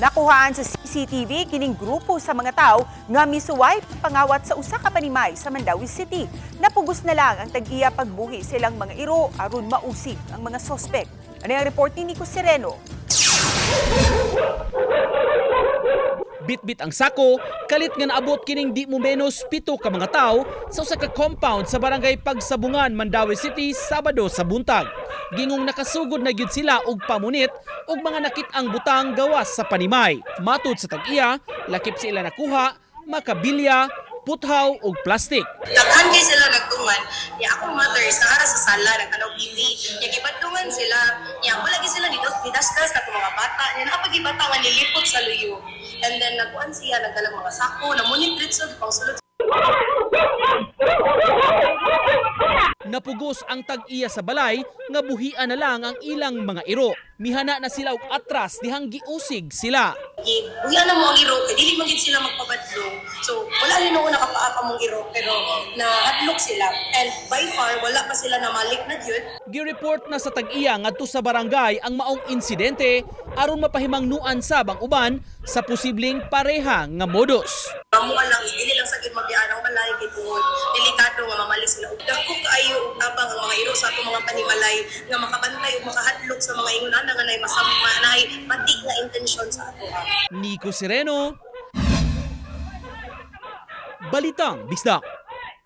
Nakuhaan sa CCTV kining grupo sa mga tao nga misuway pangawat sa usa ka panimay sa Mandawi City. Napugos na lang ang tag-iya pagbuhi silang mga iro aron mausig ang mga sospek. Ano ang report ni Nico Sereno? Bit-bit ang sako, kalit nga naabot kining di mo menos 7 ka mga tao sa usa ka compound sa barangay Pagsabungan, Mandawi City, Sabado sa buntag. Gingong nakasugod na gyud sila og pamunit og mga nakit-ang butang gawas sa panimay. Matud sa tag-iya, lakip sila nakuha, makabilya, puthaw ug plastik. Daghan kay sila nagtungan, niya akong mother sa ara sa sala nagkanaw TV. Niya gipadtungan sila, niya wala gi sila didaskas na mga bata. Niya nakapagibata nga nilipot sa luyo. And then nagkuan siya nagdalang mga sako, namunit ritso pang sulod. Napugos ang tag-iya sa balay nga buhian na lang ang ilang mga iro. Mihana na sila og atras dihang giusig sila. Buya na mo ang iro, kaya dili man gid sila magpabadlong. So wala rin ako nakapaapa mong iro, pero nahadlok sila. And by far, wala pa sila na malik na yun. Gi-report na sa tag-iya ngadto sa barangay ang maong insidente aron mapahimangnuan sab ang uban sa posibleng pareha nga modus. Mamuan lang, dili lang sa magdian ang balay kay tungod delikado nga mamalis sila. Dako kaayo og tabang ang mga iro sa atong mga panimalay nga makabantay ug makahadlok sa mga ingon nga nay masampa nay pati nga intensyon sa ato. Nico Sereno, Balitang Bisdak.